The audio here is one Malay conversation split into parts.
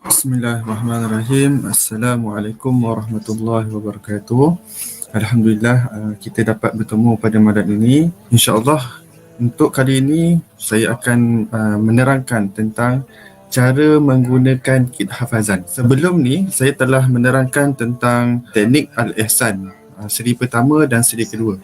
Bismillahirrahmanirrahim. Assalamualaikum warahmatullahi wabarakatuh. Alhamdulillah, kita dapat bertemu pada malam ini. InsyaAllah untuk kali ini saya akan menerangkan tentang cara menggunakan kit hafazan. Sebelum ni saya telah menerangkan tentang teknik Al-Ihsan, siri pertama dan siri kedua.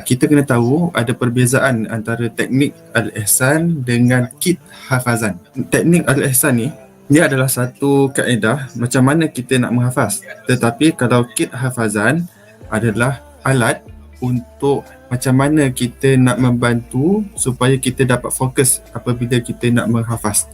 Kita kena tahu ada perbezaan antara teknik Al-Ihsan dengan kit hafazan. Teknik Al-Ihsan ni dia adalah satu kaedah macam mana kita nak menghafaz. Tetapi kalau kit hafazan adalah alat untuk macam mana kita nak membantu supaya kita dapat fokus apabila kita nak menghafaz.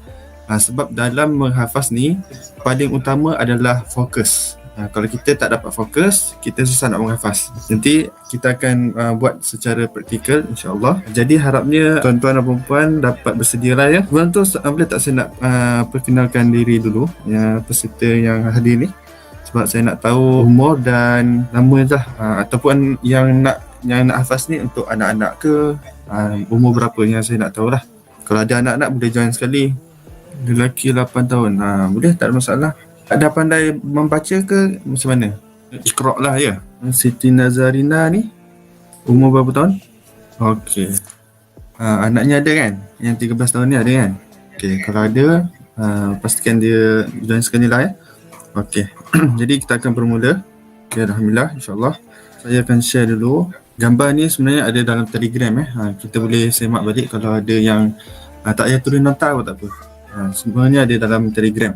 Sebab dalam menghafaz ni paling utama adalah fokus. Kalau kita tak dapat fokus, kita susah nak menghafaz. Nanti kita akan buat secara praktikal insya-Allah. Jadi harapnya tuan-tuan dan puan dapat bersedialah ya. Sebelum tu boleh tak saya nak perkenalkan diri dulu ya, peserta yang hadir ni. Sebab saya nak tahu umur dan nama lah, ataupun yang nak hafaz ni untuk anak-anak ke, umur berapa yang saya nak tahulah. Kalau ada anak-anak boleh join sekali. Lelaki 8 tahun. Boleh, tak ada masalah. Dah pandai membaca ke macam mana? Iqra' lah ya. Siti Nazarina ni umur berapa tahun? Okey. Anaknya ada kan? Yang 13 tahun ni ada kan? Okey, kalau ada pastikan dia join sekali lah ya. Okey. Jadi kita akan bermula. Okay, alhamdulillah, insya-Allah. Saya akan share dulu. Gambar ni sebenarnya ada dalam Telegram kita boleh semak balik kalau ada yang tak payah tulis nota pun tak apa. Semuanya ada dalam Telegram.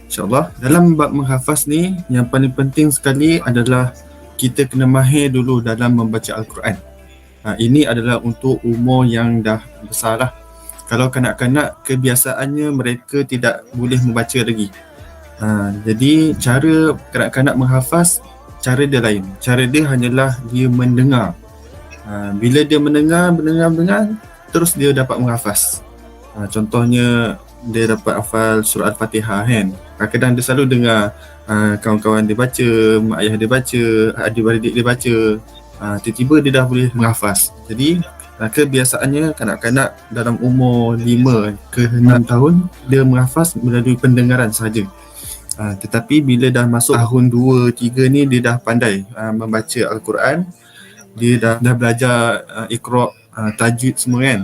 InsyaAllah. Dalam bab menghafaz ni, yang paling penting sekali adalah kita kena mahir dulu dalam membaca Al-Quran. Ini adalah untuk umur yang dah besar lah. Kalau kanak-kanak, kebiasaannya mereka tidak boleh membaca lagi. Jadi cara kanak-kanak menghafaz, cara dia lain. Cara dia hanyalah dia mendengar. Bila dia mendengar, terus dia dapat menghafaz. Contohnya, dia dapat hafal surah Al-Fatihah kan. Kadang-kadang dia selalu dengar kawan-kawan dia baca, mak ayah dia baca, adik-beradik dia baca. Tiba-tiba dia dah boleh menghafaz. Jadi kebiasaannya kanak-kanak dalam umur 5 ke 6 tahun dia menghafaz melalui pendengaran sahaja. Tetapi bila dah masuk tahun 2, 3 ni dia dah pandai membaca Al-Quran. Dia dah belajar Iqra', tajwid semua kan.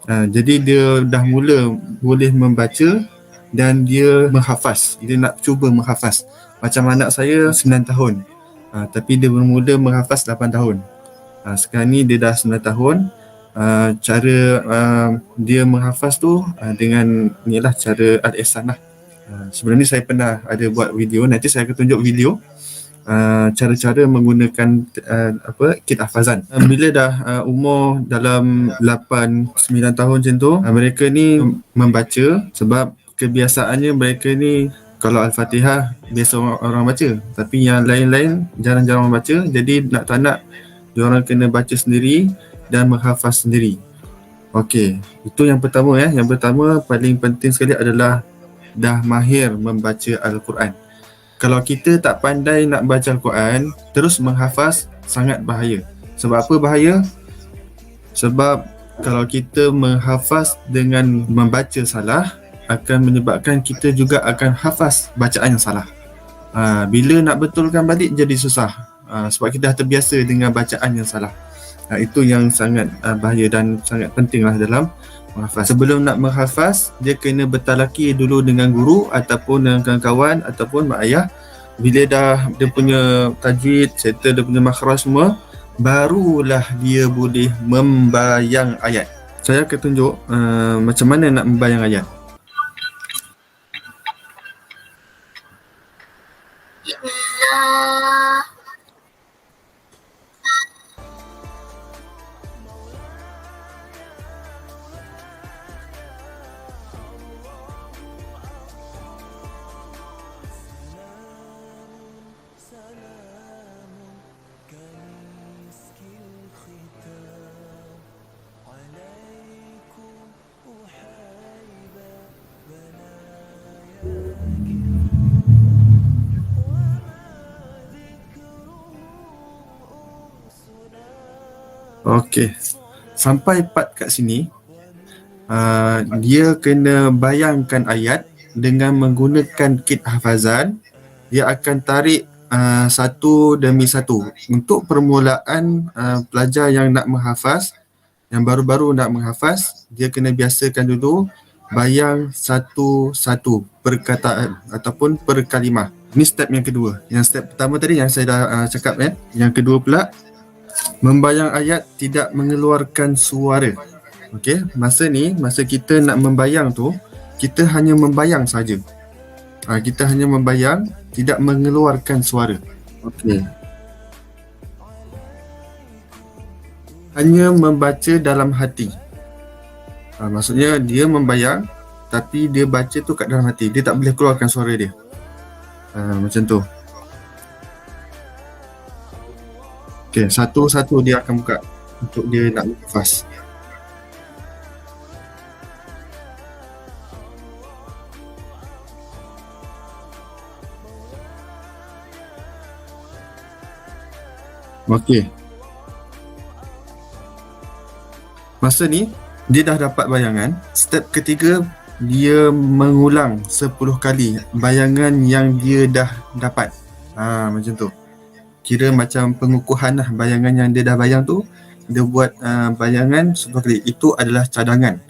Jadi dia dah mula boleh membaca dan dia menghafaz. Dia nak cuba menghafaz. Macam anak saya 9 tahun. Tapi dia bermula menghafaz 8 tahun. Sekarang ni dia dah 9 tahun. Cara dia menghafaz tu dengan inilah cara Al-Ihsan lah. Sebelum ni saya pernah ada buat video. Nanti saya akan tunjuk video cara-cara menggunakan kit hafazan. Bila dah umur dalam 8-9 tahun macam tu, mereka ni membaca sebab kebiasaannya mereka ni kalau Al-Fatihah biasa orang baca, tapi yang lain-lain jarang-jarang membaca. Jadi nak tak nak diorang kena baca sendiri dan menghafaz sendiri. Okey, itu yang pertama ya. Yang pertama paling penting sekali adalah dah mahir membaca Al-Quran. Kalau kita tak pandai nak baca Al-Quran, terus menghafaz sangat bahaya. Sebab apa bahaya? Sebab kalau kita menghafaz dengan membaca salah, akan menyebabkan kita juga akan hafaz bacaan yang salah. Bila nak betulkan balik jadi susah. Sebab kita dah terbiasa dengan bacaan yang salah. Itu yang sangat bahaya dan sangat pentinglah dalam menghafaz. Sebelum nak menghafaz, dia kena bertalaki dulu dengan guru ataupun dengan kawan-kawan ataupun mak ayah. Bila dah dia punya tajwid, settle dia punya makhraj semua, barulah dia boleh membayang ayat. Saya akan tunjuk macam mana nak membayang ayat. Okey, sampai part kat sini, dia kena bayangkan ayat dengan menggunakan kit hafazan, dia akan tarik satu demi satu. Untuk permulaan pelajar yang nak menghafaz, yang baru-baru nak menghafaz, dia kena biasakan dulu bayang satu-satu perkataan ataupun per kalimah. Ini step yang kedua. Yang step pertama tadi yang saya dah cakap kan. Yang kedua pula, membayang ayat tidak mengeluarkan suara. Okey, masa kita nak membayang tu, kita hanya membayang saja. Kita hanya membayang, tidak mengeluarkan suara. Okey. Hanya membaca dalam hati. Maksudnya dia membayang, tapi dia baca tu kat dalam hati. Dia tak boleh keluarkan suara dia. Macam tu. Okey, satu-satu dia akan buka untuk dia nak menghafaz. Okey. Masa ni, dia dah dapat bayangan. Step ketiga, dia mengulang 10 kali bayangan yang dia dah dapat. Macam tu. Kira macam pengukuhan lah bayangan yang dia dah bayang tu. Dia buat bayangan 10 kali. Itu adalah cadangan.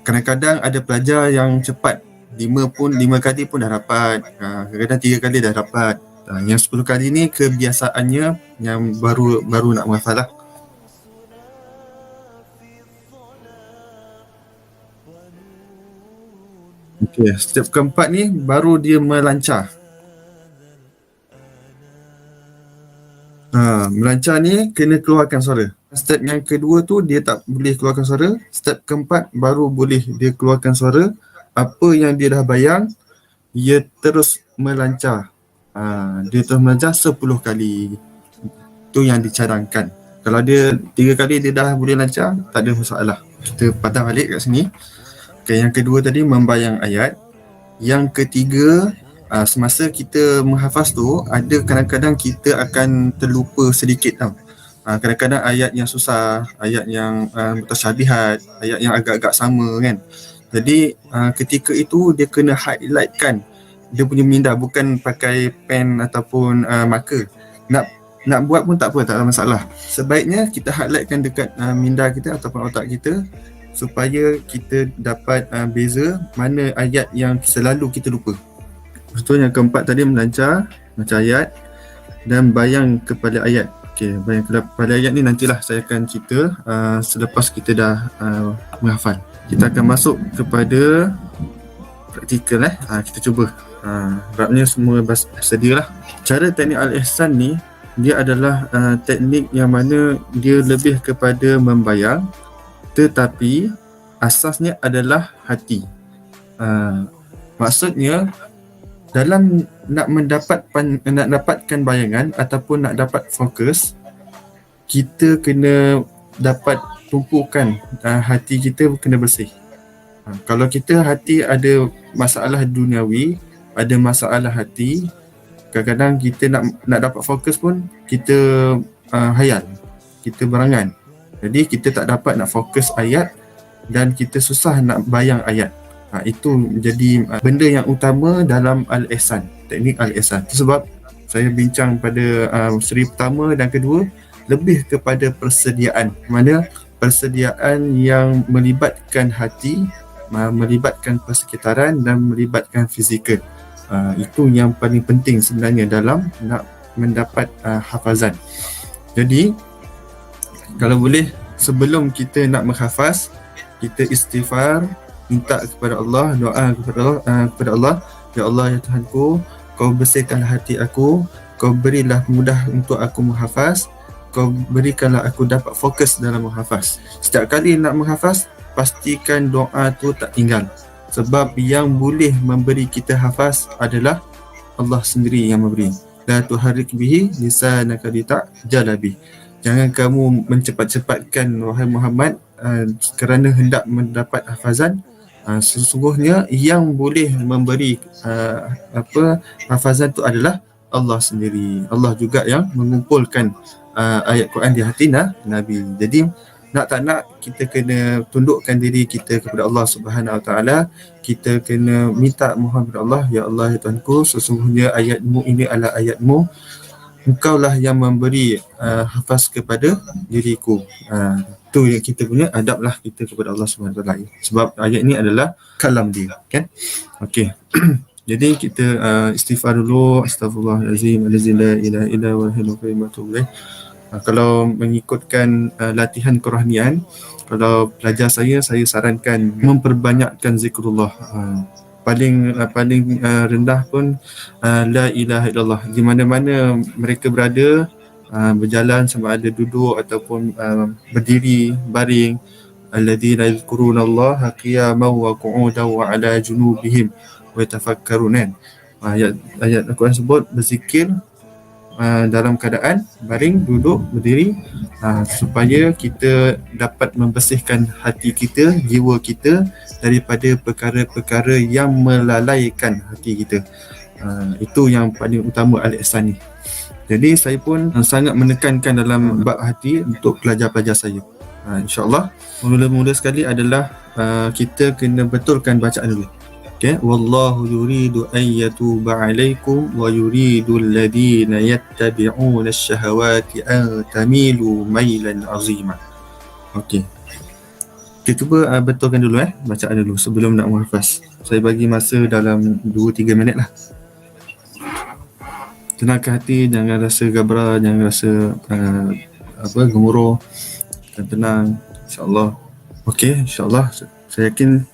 Kadang-kadang ada pelajar yang cepat. 5 kali pun dah dapat. Kadang-kadang 3 kali dah dapat. Yang 10 kali ni kebiasaannya yang baru nak menghafal lah. Okey, step keempat ni baru dia melancar. Melancar ni kena keluarkan suara. Step yang kedua tu dia tak boleh keluarkan suara. Step keempat baru boleh dia keluarkan suara. Apa yang dia dah bayang, dia terus melancar. Dia terus melancar 10 kali. Itu yang dicadangkan. Kalau dia 3 kali dia dah boleh lancar, tak ada masalah. Kita patah balik kat sini. Okay, yang kedua tadi membayang ayat. Yang ketiga, semasa kita menghafaz tu, ada kadang-kadang kita akan terlupa sedikit tau. Kadang-kadang ayat yang susah, ayat yang mutasyabihat, ayat yang agak-agak sama kan. Jadi ketika itu dia kena highlightkan dia punya minda, bukan pakai pen ataupun marker. Nak buat pun tak apa, tak ada masalah. Sebaiknya kita highlightkan dekat minda kita ataupun otak kita supaya kita dapat beza mana ayat yang selalu kita lupa. Betul, yang keempat tadi melancar macam ayat dan bayang kepada ayat. Okey, bayang kepada ayat ni nantilah saya akan cerita selepas kita dah menghafal. Kita akan masuk kepada praktikal kita cuba. Harapnya semua bersedia lah. Cara teknik Al-Ihsan ni dia adalah teknik yang mana dia lebih kepada membayang, tetapi asasnya adalah hati. Maksudnya dalam nak dapatkan bayangan ataupun nak dapat fokus, kita kena dapat tumpukan hati kita kena bersih. Kalau kita hati ada masalah duniawi, ada masalah hati, kadang-kadang kita nak dapat fokus pun kita hayal, kita berangan. Jadi kita tak dapat nak fokus ayat dan kita susah nak bayang ayat. Itu menjadi benda yang utama dalam Al-Ihsan, teknik Al-Ihsan. Itu sebab saya bincang pada seri pertama dan kedua lebih kepada persediaan. Mana persediaan yang melibatkan hati, melibatkan persekitaran dan melibatkan fizikal. Itu yang paling penting sebenarnya dalam nak mendapat hafazan. Jadi kalau boleh sebelum kita nak menghafaz, kita istighfar, minta kepada Allah, doa kepada Allah, ya Allah ya Tuhanku, kau bersihkanlah hati aku, kau berilah mudah untuk aku menghafaz, kau berikanlah aku dapat fokus dalam menghafaz. Setiap kali nak menghafaz, pastikan doa tu tak tinggal. Sebab yang boleh memberi kita hafaz adalah Allah sendiri yang memberi. La tuharrik bihi lisanaka litajala bih. Jangan kamu mencepat-cepatkan wahai Muhammad kerana hendak mendapat hafazan. Sesungguhnya yang boleh memberi hafazan itu adalah Allah sendiri. Allah juga yang mengumpulkan ayat Quran di hati Nabi. Jadi nak tak nak kita kena tundukkan diri kita kepada Allah Subhanahu Wa Taala. Kita kena minta mohon kepada Allah, ya Allah ya Tuhanku, sesungguhnya ayatmu ini adalah ayatmu, Engkaulah yang memberi hafaz kepada diriku. Itu yang kita punya adab lah kita kepada Allah Subhanahu Wa Taala. Sebab ayat ini adalah kalam dia, kan? Okey. Jadi kita istighfar dulu. Astaghfirullahalazim, la ilaha illa huwal hayyul qayyum wa atubu ilaih. Kalau mengikutkan latihan kerohanian, kalau pelajar saya sarankan memperbanyakkan zikrullah. Paling rendah pun la ilaha illallah. Di mana-mana mereka berada, berjalan sama ada duduk ataupun berdiri, baring, alladzina yadhkuruna Allah qiyaman wa qu'udan wa ala junubihim wa yatafakkarun, kan? Ayat Al-Quran sebut berzikir dalam keadaan baring, duduk, berdiri, supaya kita dapat membersihkan hati kita, jiwa kita daripada perkara-perkara yang melalaikan hati kita. Itu yang paling utama al-ihsan ni. Jadi saya pun sangat menekankan dalam bab hati untuk pelajar-pelajar saya. InsyaAllah mula-mula sekali adalah kita kena betulkan bacaan dulu. Okay. Wallahu yuridu an yatuba alaikum wa yuridu alladhina yattabi'una ash-shahawati an tamilu mailan azima. Okey. Kita cuba betulkan dulu bacaan dulu sebelum nak menghafaz. Saya bagi masa dalam 2-3 minit lah. Tenangkan hati, jangan rasa gabra, jangan rasa gemuruh. Tenang, insya-Allah. Okey, insya-Allah. Saya yakin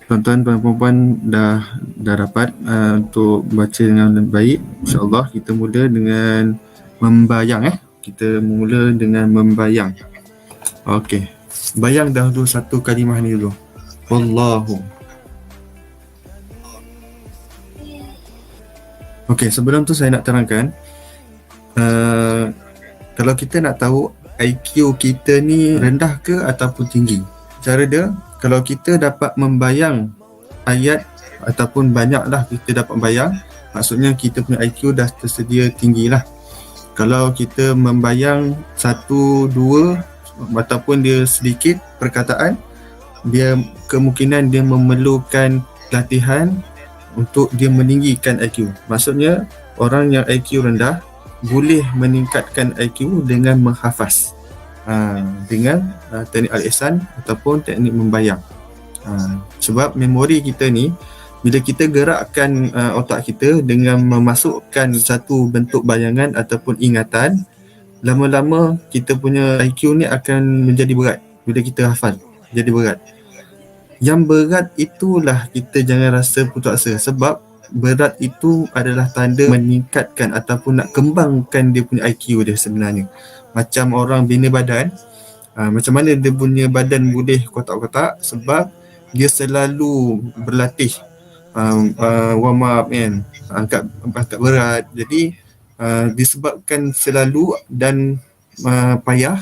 tuan-tuan dan puan-puan dah dapat untuk baca dengan baik. InsyaAllah kita mula dengan membayang. Kita mula dengan membayang. Okey. Bayang dahulu satu kalimah ni dulu. Wallahu. Okey, sebelum tu saya nak terangkan, kalau kita nak tahu IQ kita ni rendah ke ataupun tinggi, cara dia, kalau kita dapat membayang ayat ataupun banyaklah kita dapat bayang, maksudnya kita punya IQ dah tersedia tinggi lah. Kalau kita membayang 1, 2 ataupun dia sedikit perkataan, dia kemungkinan dia memerlukan latihan untuk dia meninggikan IQ. Maksudnya orang yang IQ rendah boleh meningkatkan IQ dengan menghafaz, dengan teknik al-ihsan ataupun teknik membayang. Sebab memori kita ni, bila kita gerakkan otak kita dengan memasukkan satu bentuk bayangan ataupun ingatan, lama-lama kita punya IQ ni akan menjadi berat. Bila kita hafal, jadi berat. Yang berat itulah kita jangan rasa putus asa, sebab berat itu adalah tanda meningkatkan ataupun nak kembangkan dia punya IQ dia sebenarnya. Macam orang bina badan, macam mana dia punya badan boleh kotak-kotak? Sebab dia selalu berlatih, warm up, kan, angkat berat. Jadi disebabkan selalu dan payah,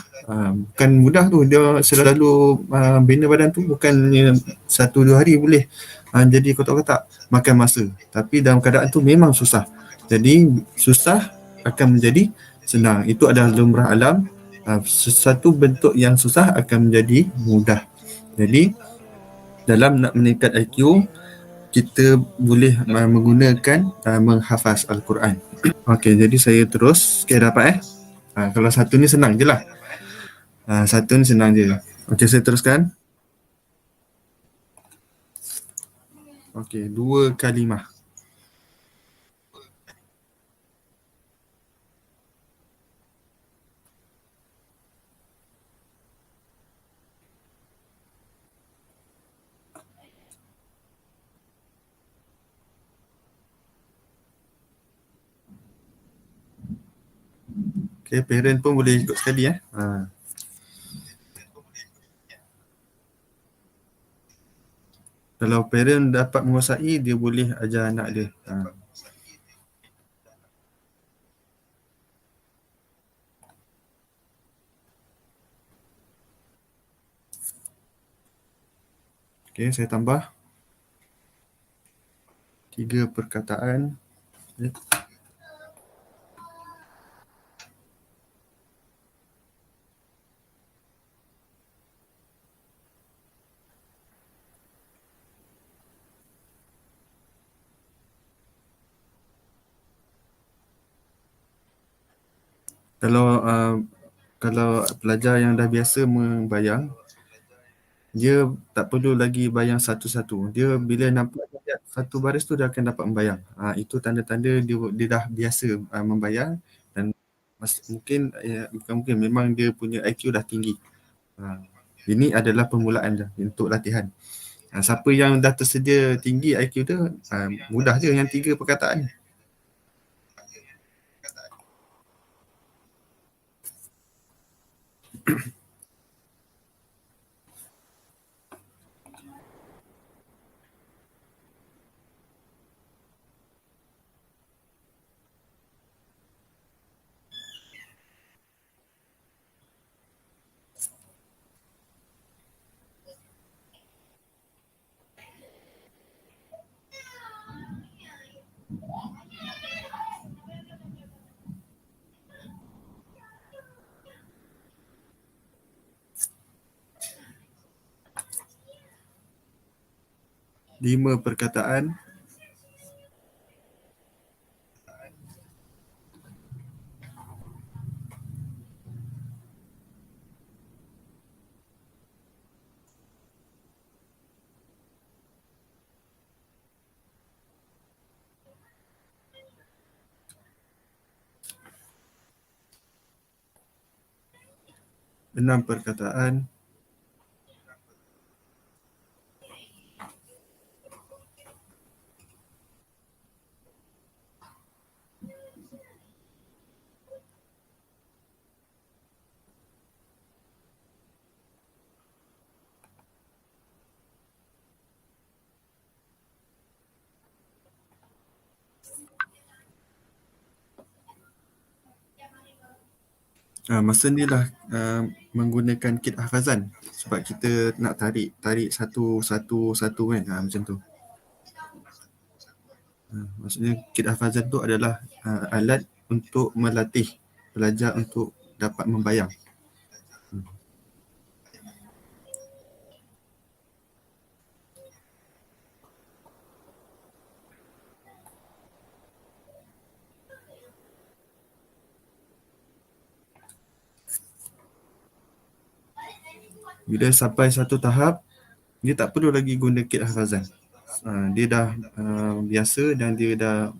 bukan mudah tu, dia selalu bina badan tu bukannya 1-2 hari boleh jadi kotak-kotak, makan masa. Tapi dalam keadaan tu memang susah. Jadi susah akan menjadi senang. Itu adalah lumrah alam. Sesuatu bentuk yang susah akan menjadi mudah. Jadi dalam nak meningkat IQ, kita boleh menggunakan menghafaz Al-Quran. Okey, jadi saya terus. Okey, dapat kalau satu ni senang je lah. Satu ni senang je. Okey, saya teruskan. Okey, 2 kalimah. Okey, parent pun boleh ikut sekali Kalau parent dapat menguasai, dia boleh ajar anak dia. Okey, saya tambah 3 perkataan. Kalau kalau pelajar yang dah biasa membayang, dia tak perlu lagi bayang satu-satu. Dia bila nampak ayat satu baris tu dia akan dapat membayang. Itu tanda-tanda dia dah biasa membayang, dan mungkin bukan mungkin, memang dia punya IQ dah tinggi. Ini adalah permulaan je untuk latihan. Siapa yang dah tersedia tinggi IQ tu, mudah je yang 3 perkataan. 5 perkataan. 6 perkataan. Masa ni lah menggunakan kit hafazan, sebab kita nak tarik satu kan, macam tu. Maksudnya kit hafazan tu adalah alat untuk melatih pelajar untuk dapat membayang. Bila sampai satu tahap, dia tak perlu lagi guna kit hafazan. Dia dah biasa dan dia dah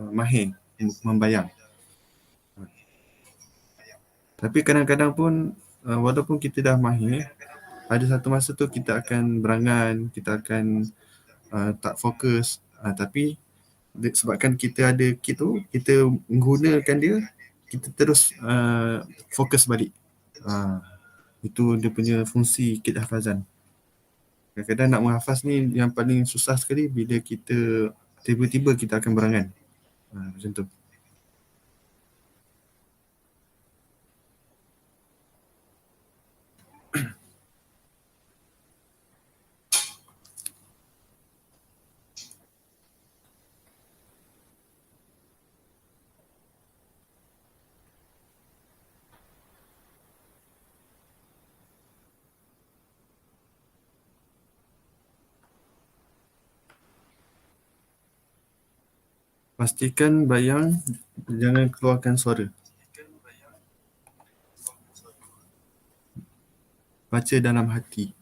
mahir membayang. Tapi kadang-kadang pun walaupun kita dah mahir, ada satu masa tu kita akan berangan, kita akan tak fokus. Tapi sebabkan kita ada kit tu, kita menggunakan dia, kita terus fokus balik. Itu dia punya fungsi kit hafazan. Kadang-kadang nak menghafaz ni yang paling susah sekali bila kita tiba-tiba kita akan berangan. Macam tu. Pastikan bayang jangan keluarkan suara. Baca dalam hati.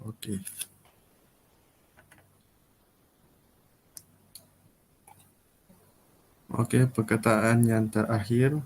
Okey. Okey, perkataan yang terakhir.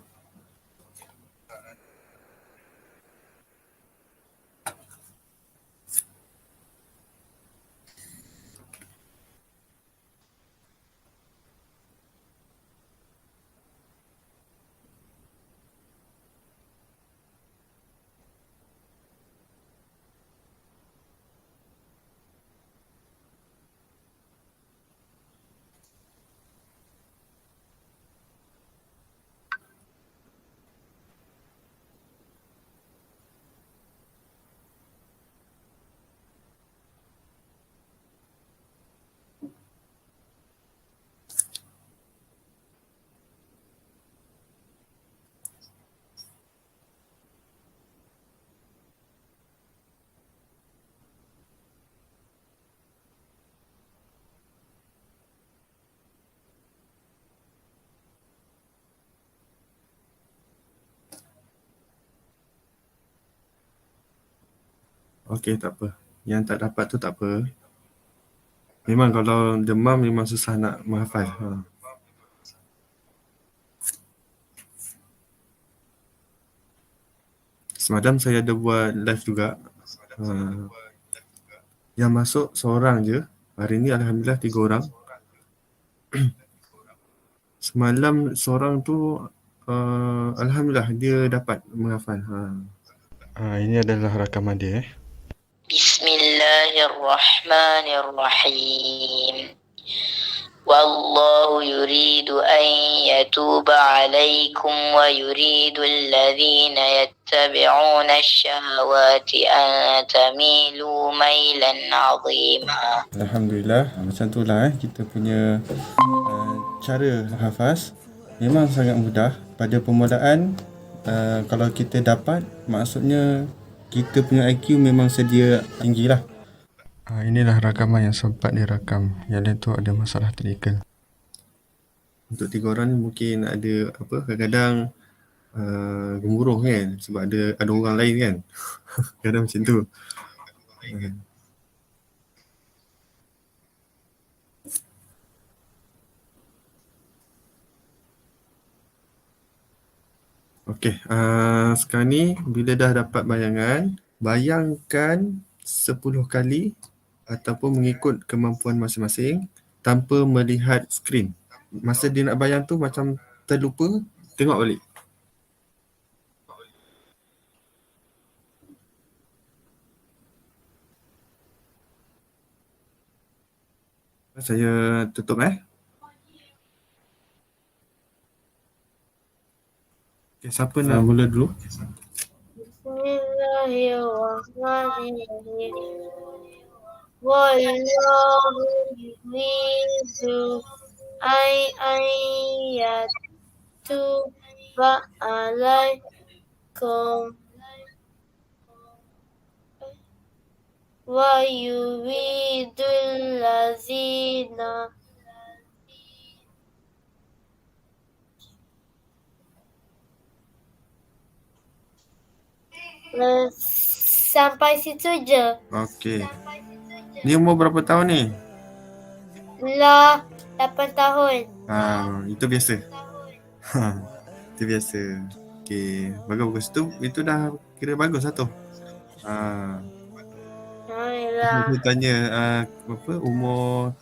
Okey, tak apa. Yang tak dapat tu tak apa. Memang kalau demam memang susah nak menghafal. Semalam saya ada buat live juga. Yang masuk seorang je. Hari ni alhamdulillah 3 orang. Semalam seorang tu alhamdulillah dia dapat menghafal. Ini adalah rakaman dia. Bismillahirrahmanirrahim. Wallahu yuridu an yatuba alaikum wa yuridu alladhina yattabi'una ash-shahawati an tamilu mailan 'azima. Alhamdulillah, macam itulah kita punya cara hafaz. Memang sangat mudah. Pada permulaan kalau kita dapat, maksudnya kita punya IQ memang sedia tinggi lah. Inilah rakaman yang sempat dirakam. Yang lain tu ada masalah teknikal. Untuk 3 orang ni mungkin ada apa, kadang-kadang gemuruh kan, sebab ada orang lain kan. Kadang macam tu. Okey, sekarang ni bila dah dapat bayangan, bayangkan 10 kali ataupun mengikut kemampuan masing-masing tanpa melihat skrin. Masa dia nak bayang tu macam terlupa, tengok balik. Saya tutup Okay, siapa nak mula dulu? Bismillahirrahmanirrahim. Wallahu yuridu yatuba alaikum wa yuridu allazina sampai situ je. Okey. Ni umur berapa tahun ni? Lah 8 tahun. Itu biasa. Itu biasa. Okey, bagus. Itu dah kira bagus lah tu. Saya tanya apa umur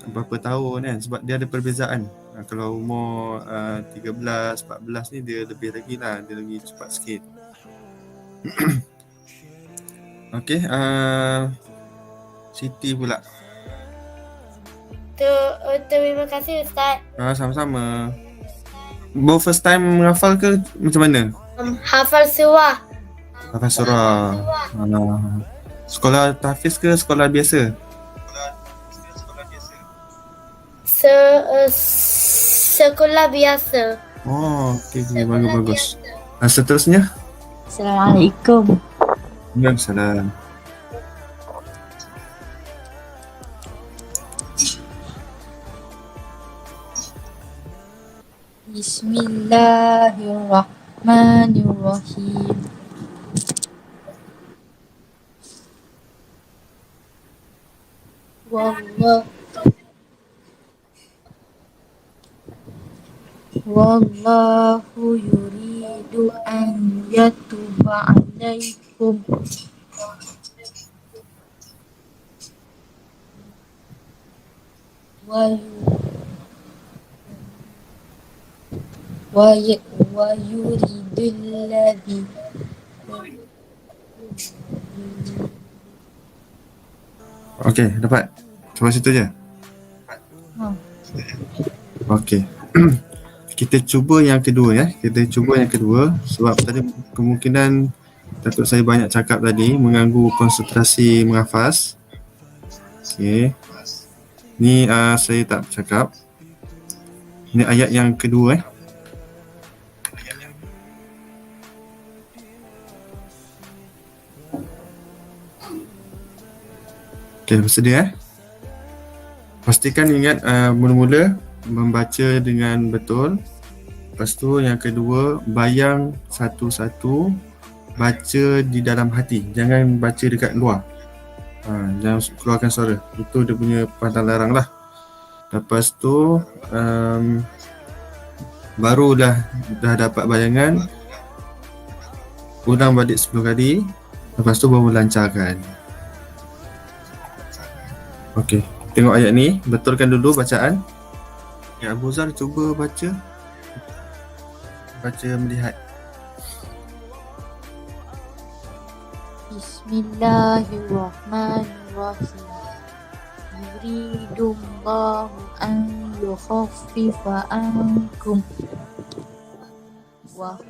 berapa tahun kan, sebab dia ada perbezaan. Kalau umur 13, 14 ni dia lebih lagi lah, dia lagi cepat sikit. Okey, Siti pula. Terima kasih Ustaz. Sama-sama. Baru first time menghafal ke macam mana? Hafal surah. Hafal surah. Sekolah tahfiz ke sekolah biasa? Sekolah biasa. Oh, okey, bagus. Seterusnya? Assalamualaikum. Waalaikumsalam. Bismillahirrahmanirrahim. Wallahu yuridu an yatuba alaikum wa yuridul ladzi Okey, dapat. Sampai situ je. Okey. Kita cuba yang kedua ya. Sebab tadi kemungkinan takut saya banyak cakap tadi mengganggu konsentrasi menghafaz. Okey. Ni saya tak cakap. Ini ayat yang kedua. Okey, bersedia Pastikan ingat mula-mula membaca dengan betul. Lepas tu yang kedua, bayang satu-satu, baca di dalam hati. Jangan baca dekat luar. Jangan keluarkan suara. Itu dia punya pantang larang lah. Lepas tu baru dah dapat bayangan, ulang balik 10 kali. Lepas tu baru lancarkan. Okey, tengok ayat ni, betulkan dulu bacaan. Ya, Abu Zar cuba baca melihat. Bismillahirrahmanirrahim. Yuridullahu an yukhaffifa ankum wa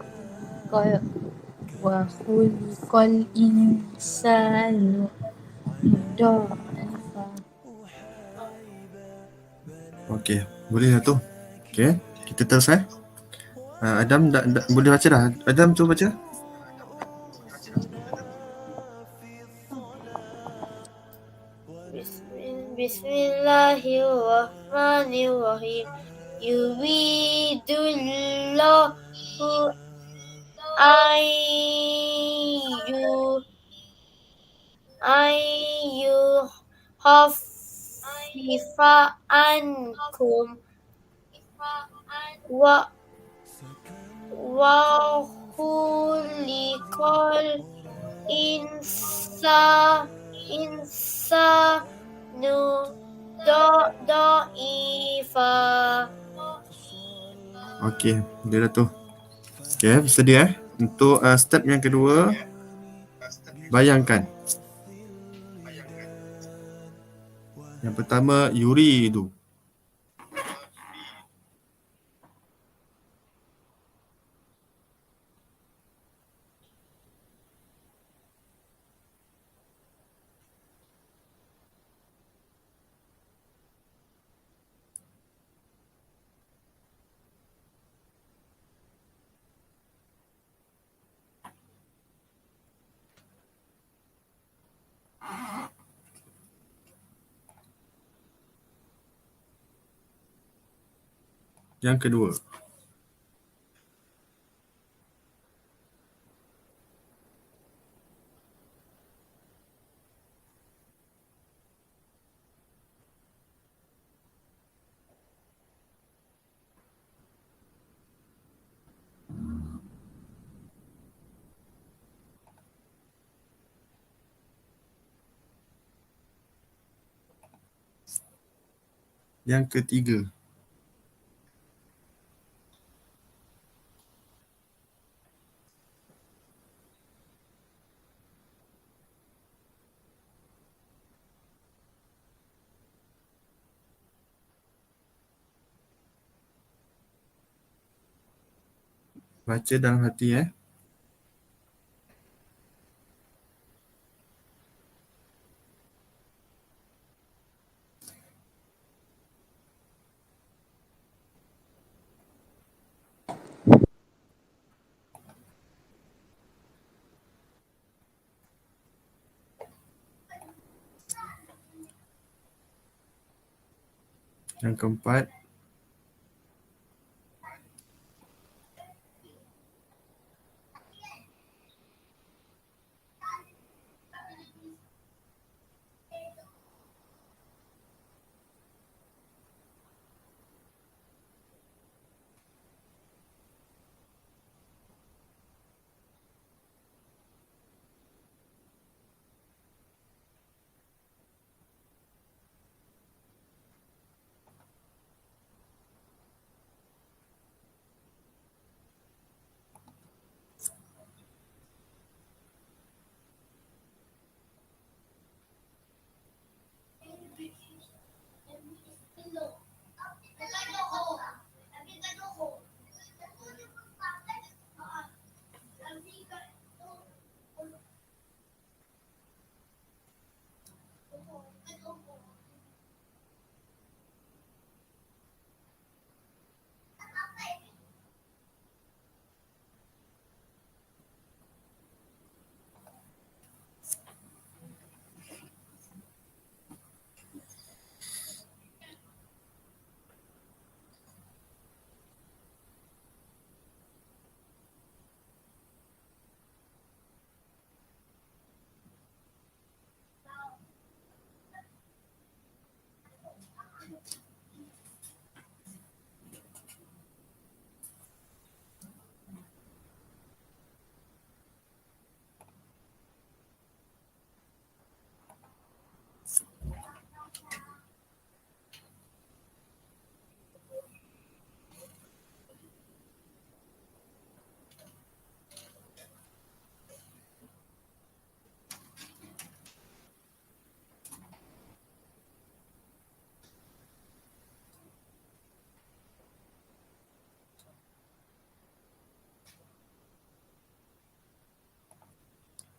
khuliqal insanu dha'ifa. Okey, boleh dah tu. Okey, kita terus Adam boleh baca dah. Adam cuba baca. Bismillahirrahmanirrahim. Yuridullahu ayyu khaffifa ankum wa khuliqal insanu dha'ifa. Okey, dia dah tu. Okey, bersedia untuk step yang kedua. Bayangkan. Yang pertama, yuridu. Yang kedua. Yang ketiga. Baca dalam hati Yang keempat,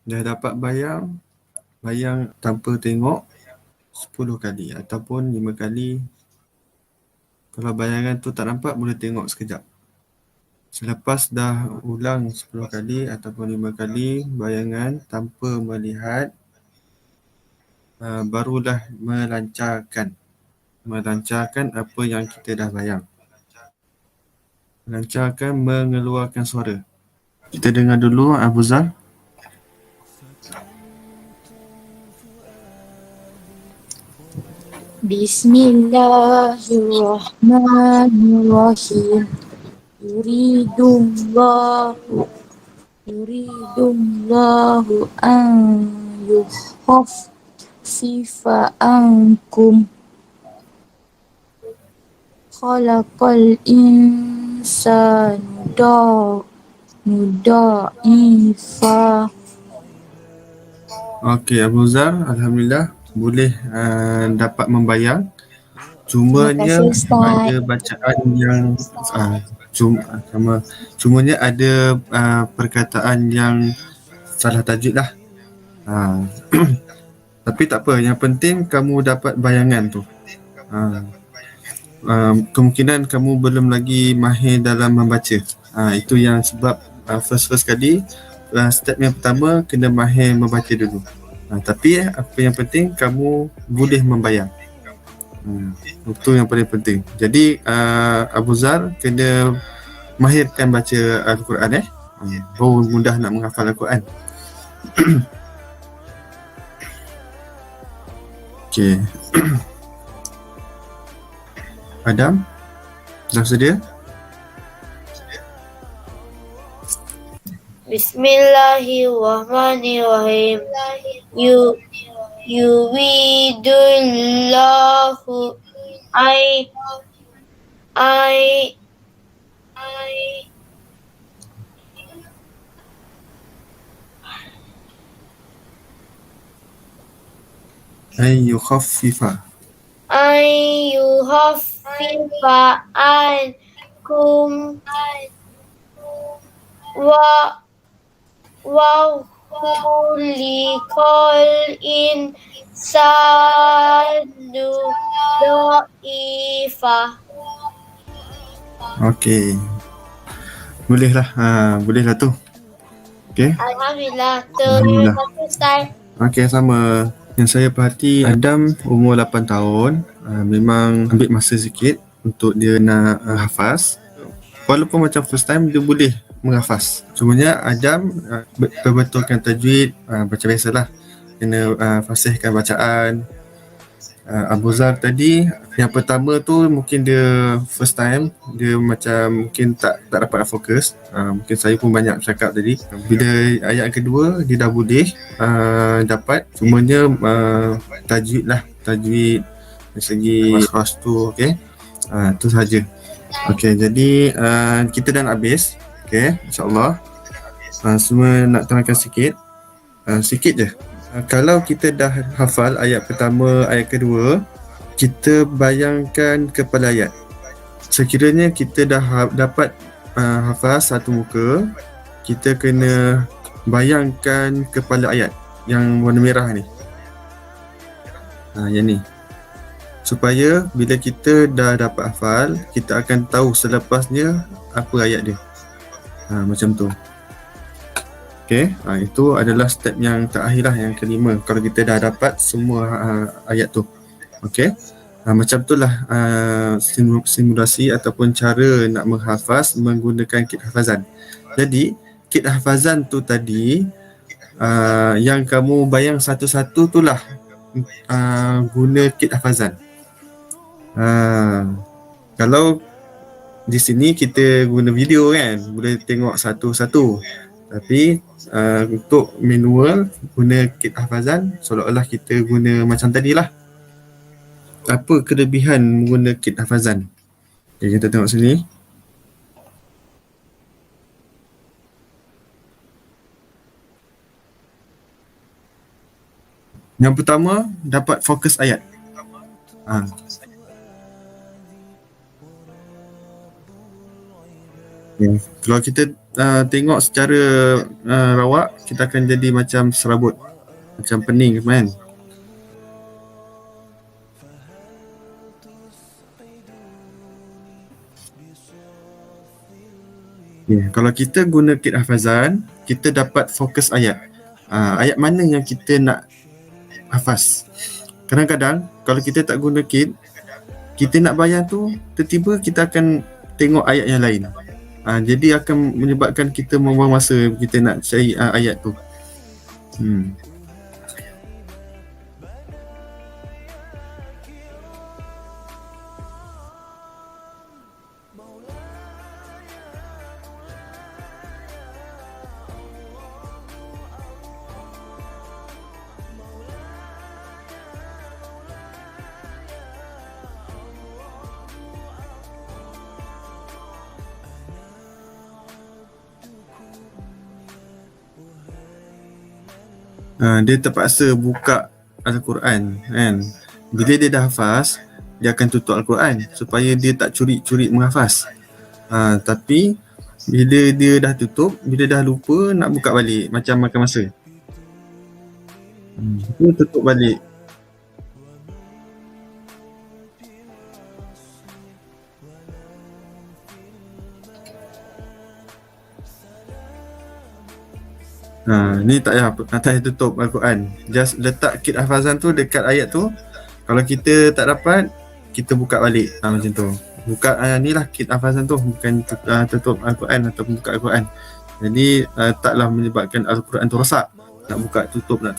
dah dapat bayang tanpa tengok 10 kali ataupun 5 kali. Kalau bayangan tu tak nampak, boleh tengok sekejap. Selepas dah ulang 10 kali ataupun 5 kali bayangan tanpa melihat, barulah melancarkan apa yang kita dah bayang. Melancarkan mengeluarkan suara. Kita dengar dulu Abu Zal. Bismillahirrahmanirrahim. Yuridullahu an yukhaffifa ankum. Khalaqal insanu da'ifa. Okey, Abu Zar, alhamdulillah boleh dapat membayang. Cumanya Terima kasih, Ustaz. ada bacaan yang cumanya ada perkataan yang salah tajwid lah. Tapi tak apa, yang penting kamu dapat bayangan tu. Kemungkinan kamu belum lagi mahir dalam membaca. Itu yang sebab first kali, step yang pertama kena mahir membaca dulu. Tapi apa yang penting kamu boleh membayang. Itu yang paling penting. Jadi Abu Zar kena mahirkan baca Al-Quran baru mudah nak menghafal Al-Quran. Okey. Adam, dah sedia? Bismillahirrahmanirrahim. Yuridullahu ay yukhaffifa yuhaffifa ankum wa khuliqal insanu dha'ifa. Okey. Bolehlah. Bolehlah tu. Okey. Alhamdulillah. Alhamdulillah. Terima kasih Ustaz. Okey, sama. Yang saya perhati, Adam umur 8 tahun, memang ambil masa sikit untuk dia nak hafaz. Walaupun macam first time dia boleh menghafaz. Cumanya Adam perbetulkan tajwid, baca biasalah. Kena fasihkan bacaan. Abu Zar tadi yang pertama tu mungkin dia first time, dia macam mungkin tak dapat fokus. Mungkin saya pun banyak cakap tadi. Bila ayat kedua dia dah boleh dapat, cumanya tajwid lah, tajwid dari segi makhraj tu. Okey, tu saja. Okey, jadi kita dah nak habis. Okey, insyaAllah. Semua nak terangkan sikit je. Kalau kita dah hafal ayat pertama, ayat kedua, kita bayangkan kepala ayat. Sekiranya kita dah dapat hafaz satu muka, kita kena bayangkan kepala ayat yang warna merah ni. Yang ni. Supaya bila kita dah dapat hafal, kita akan tahu selepasnya apa ayat dia. Macam tu. Okay, itu adalah step yang terakhir lah, yang kelima. Kalau kita dah dapat semua ayat tu. Okay, macam tu lah simulasi ataupun cara nak menghafaz menggunakan kit hafazan. Jadi, kit hafazan tu tadi, yang kamu bayang satu-satu tu lah guna kit hafazan. Kalau di sini kita guna video kan, boleh tengok satu-satu. Tapi untuk manual guna kit hafazan, seolah-olah kita guna macam tadi lah. Apa kelebihan menggunakan kit hafazan? Okay, kita tengok sini. Yang pertama, dapat fokus ayat. Okay. Kalau kita tengok secara rawak, kita akan jadi macam serabut, macam pening kan. Okay. Kalau kita guna kit hafazan, kita dapat fokus ayat. Ayat mana yang kita nak hafaz. Kadang-kadang kalau kita tak guna kit, kita nak bayang tu, tiba-tiba kita akan tengok ayat yang lain. Jadi akan menyebabkan kita membuang masa kita nak cari ayat tu. Dia terpaksa buka Al-Quran kan. Bila dia dah hafaz, dia akan tutup Al-Quran supaya dia tak curi-curi menghafaz. Tapi bila dia dah tutup, bila dah lupa, nak buka balik macam makan masa. Dia tutup balik. Ni tak payah tutup Al-Quran. Just letak kit hafazan tu dekat ayat tu. Kalau kita tak dapat, kita buka balik. Macam tu. Buka ni lah kit hafazan tu. Bukan tutup Al-Quran ataupun buka Al-Quran. Jadi taklah menyebabkan Al-Quran tu rosak. Nak buka tutup kan.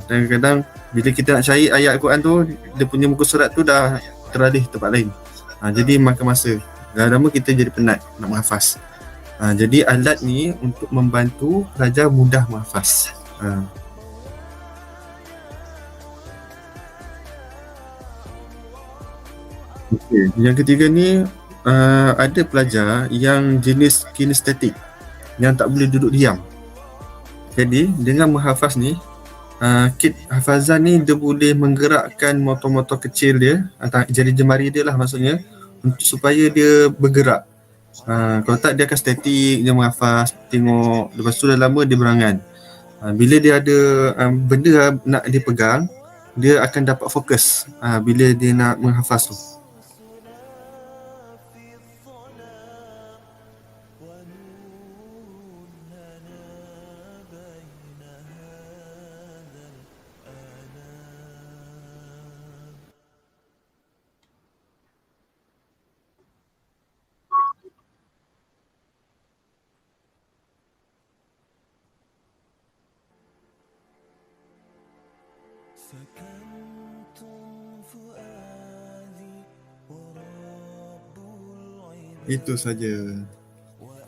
Dan kadang-kadang bila kita nak cari ayat Al-Quran tu, dia punya muka surat tu dah teralih tempat lain. Jadi makan masa. Lama-lama kita jadi penat nak menghafaz. Jadi alat ni untuk membantu pelajar mudah menghafaz. Okay. Yang ketiga ni, ada pelajar yang jenis kinestetik, yang tak boleh duduk diam. Jadi dengan menghafaz ni, kit hafazan ni dia boleh menggerakkan motor-motor kecil dia, jari jemari dia lah maksudnya, supaya dia bergerak. Kalau tak dia akan statik, dia menghafaz, tengok, lepas tu dah lama dia berangan. Bila dia ada benda nak dia pegang, dia akan dapat fokus bila dia nak menghafaz tu. Itu saja.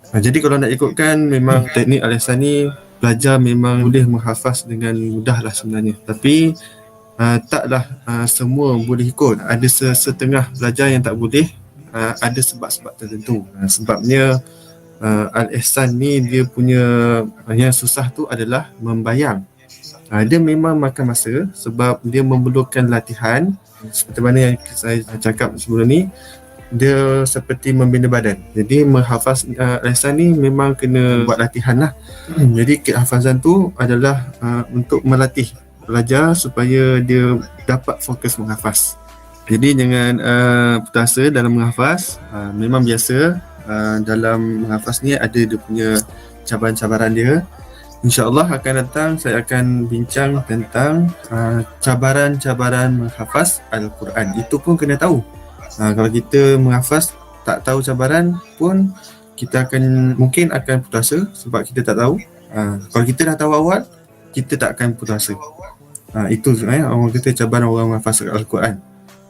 Jadi kalau nak ikutkan, memang teknik Al-Ihsan ni pelajar memang boleh menghafaz dengan mudah lah sebenarnya. Tapi taklah semua boleh ikut. Ada setengah pelajar yang tak boleh. Ada sebab-sebab tertentu. Sebabnya Al-Ihsan ni dia punya yang susah tu adalah membayang. Dia memang makan masa sebab dia memerlukan latihan. Seperti mana yang saya cakap sebelum ni, dia seperti membina badan. Jadi menghafaz Al-Ihsan ni memang kena buat latihan lah. Jadi kehafazan tu adalah untuk melatih pelajar supaya dia dapat fokus menghafaz. Jadi jangan putus asa dalam menghafaz. Memang biasa dalam menghafaz ni ada dia punya cabaran-cabaran dia. InsyaAllah akan datang saya akan bincang tentang cabaran-cabaran menghafaz Al-Quran. Itu pun kena tahu. Kalau kita menghafaz tak tahu cabaran pun, kita mungkin akan putus asa sebab kita tak tahu. Kalau kita dah tahu awal, kita tak akan putus asa. Itu orang kata cabaran orang menghafaz Al-Quran.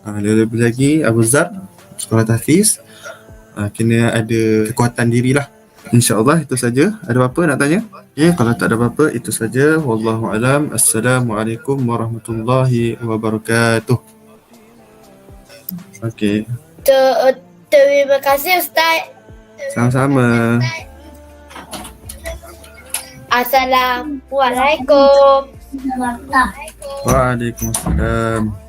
Lebih lagi Abu Zar sekolah tahfiz, kena ada kekuatan dirilah. InsyaAllah itu saja. Ada apa-apa nak tanya? Ya, kalau tak ada apa-apa, itu saja. Wallahu alam. Assalamualaikum warahmatullahi wabarakatuh. Okey. Terima kasih Ustaz. Sama-sama. Assalamualaikum. Waalaikumsalam.